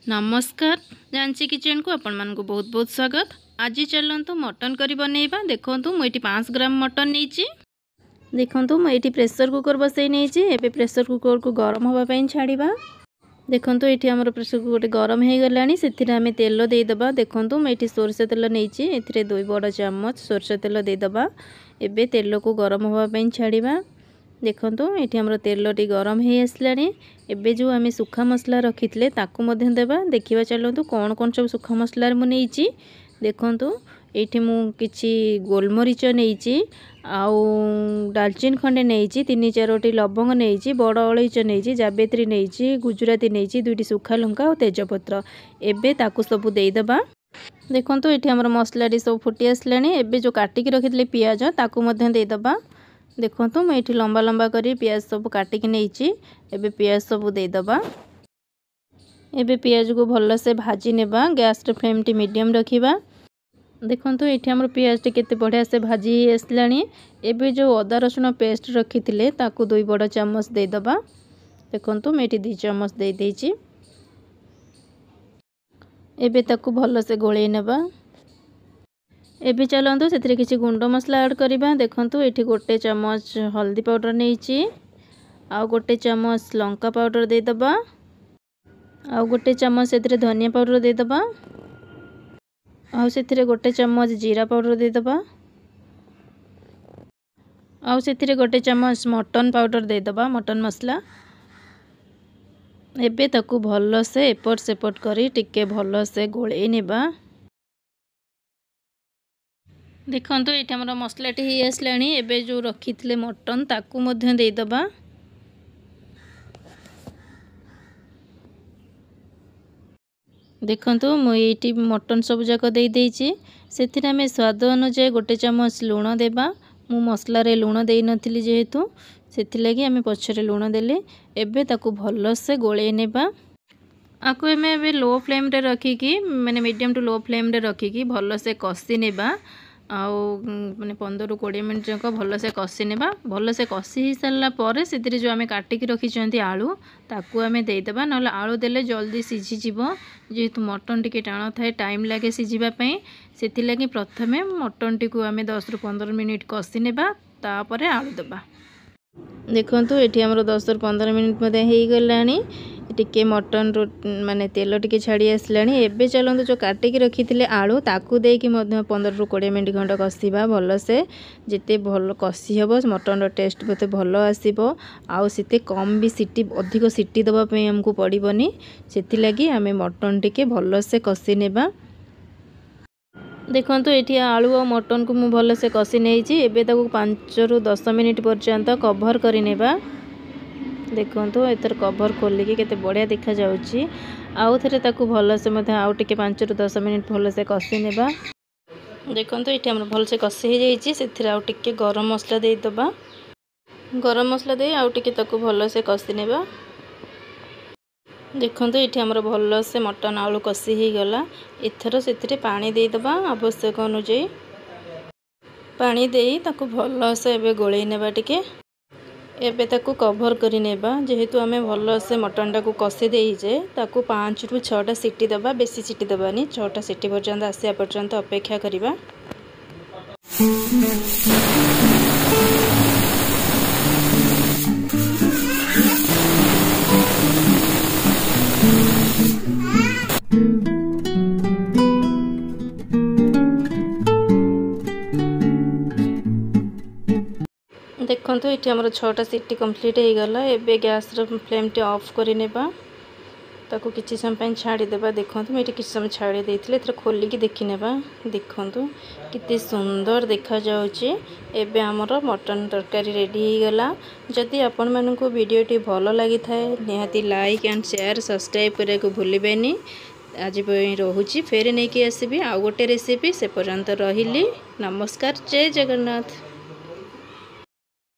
नमस्कार जानची किचन को आपण मान को बहुत बहुत स्वागत। आज चलतु मटन करी बनैबा। देखंतु मु एटी 5 ग्राम मटन नैची। देखंतु मु एटी प्रेशर कुकर बसै नैची। एबे प्रेशर कुकर को गरम होबा पई छाड़ीबा। देखंतु एटी हमर प्रेशर कुकर गरम हे गलानी। सेथिरे हमें तेल दे दबा। देखंतु मु एटी सोरष तेल नैची। एथिरे 2 बड़ चम्मच सोरष तेल दे दबा। एबे तेल को गरम होबा पई छाड़ीबा। देखंतु एटी हमर तेलटी गरम हे आसलानी। एबे जो आमे सुखा मसला रखितले ताकू मध्य देबा। देखिबा चलंतु कोन कोन सब सुखा मसला मु नैची। देखंतु एठी मु किछि गोलमरीच नैची, आउ दालचीन खंडे नैची, 3-4टी लवंग नैची, बड़ अलैच नैची, जावेत्री नैची, गुजराती नैची, 2टी सुखा लंका और तेजपत्र। एबे ताकू सब देई दबा। देखंतु एठी हमर मसलाटी सब फुटी आसलानी। एबे जो काटिकी रखितले पियाज ताकू मध्य देई दबा। देखंतु मैं ये लंबा लंबा करी पियाज सब काटिकी नैची। एबे पियाज सब दे दबा। एबे पियाज को भल से भाजी नेबा। गैस रे फ्लेम टी मीडियम रखिबा। देखंतु एठी हमर पियाज टी केते बढ़िया से भाजी आसलानी। एबे जो अदा रसुण पेस्ट रखिथिले ताकू 2 बड़ चम्मच दे दबा। देखंतु मैं ये 2 चम्मच दे देची। एबे ताकू भल से गोळेई नेबा। एबे चलंतु सेथिरे किछि गुंड मसला ऐड करिबा। देखंतु एठी 1 चम्मच हल्दी पाउडर नैची, आउ 1 चम्मच लंका पाउडर दे दबा, आउ 1 चम्मच सेथिरे धनिया पाउडर दे दबा, आउ सेथिरे 1 चम्मच जीरा पाउडर दे दबा, आउ सेथिरे 1 चम्मच मटन पाउडर दे दबा, मटन मसला। एबे ताकू भल से एपट सेपट करी टिके भल से गोळेई नेबा। देखंतु एठी हमर मसलाटी हे आसलानी। एबे जो रखिथिले मटन ताकू मध्य दे दबा। देखंतु मु एठी मटन सब जाक दे देची। सेथिरे हमें स्वाद अनुसार 1 चम्मच लूण देबा। मु मसला रे लूण देई नथिली जेहेतु सेथि लागि हमें पछरे लूण देले। एबे ताकू भल से गोळेई नेबा। आकु हमें एबे लो फ्लेम रे रखी की माने मीडियम टू लो फ्लेम रे रखी की भल से कसी नेबा। आउ माने 15-20 मिनिट जक भल से कसी नेबा। भल से कसी ही सारला परे सेतिरे जो आमे काटिकी रखी चंती आलू ताकू आमे देई देबा। नले आलू देले जल्दी सिझी जिवो। जेहेतु मटन टिके टाण थाए टाइम लागे सिझिबा पई सेति लागि प्रथमे मटन टिकू आमे 10-15 मिनिट कसी नेबा। तापरे आलू देबा। देखंतु एठी हमरो 10-15 मिनिट मध्ये हेई गलानी। टिके मटन माने तेल टिके छाड़ी आसलानी। एबे चलंतु जो काटिकी रखिथिले आलू ताकू देकी मध्ये 15-20 मिनिट खंड कसीबा भल से। जेते भल कसी हबो मटन रो टेस्ट बते भल आसीबो। आउ सेते कम भी सिटी अधिक सिटी दबा पई हमकु पड़िबनी। सेति लागि हमें मटन टिके भल से कसी नेबा। देखंतु एठी आलू और मटन को मु भल से कसी नेइची। एबे ताकू 5-10 मिनिट पर्यंत कवर करि नेबा। देखंतु एतर कवर खोली के केते बढ़िया देखा जाउची। आउ थरे ताकू भल से मध्ये आउ टिके 5-10 मिनिट भल से कसी नेबा। देखंतु एठी हमर भल से कसी हे जाईची। सेथिरे आउ टिके गरम मसला देई दबा। गरम मसला दे आउ टिके ताकू भल से कसी नेबा। देखंतु एठी हमर भल से मटन आलू कसी ही गला। एथरो सेथिरे पानी देई दबा आवश्यक अनुसार। पानी देई ताकू भल से एबे गोळेई नेबा टिके। एबे ताकू कवर करि नेबा। जेहेतु आमे भल से मटन टाकू कसी देई जे ताकू 5-6टा सीटी दबा। बेसी सीटी दबानी। 6टा सीटी पर्यंत आसिया पर्यंत अपेक्षा करिबा। देखंतु एठी हमर 6टा सीटी कंप्लीट हे गला। एबे गैस रो फ्लेम टी ऑफ करि नेबा। ताकू किछि समय पय छाडी देबा। देखंतु एठी किछि समय छाडी देथिले। एथरा खोली की देखि नेबा। देखंतु किते सुंदर देखा जाउची। एबे हमर मटन तरकारी रेडी हे गला। जदि आपण मानकु वीडियो टी भलो लागि थाए निहाती लाइक एंड शेयर सब्सक्राइब करे को भूलिबेनी। आज पय रहूची फेर नै की आसीबी आ गोटे रेसिपी। से पर्यंत रहिली। नमस्कार। जय जगन्नाथ।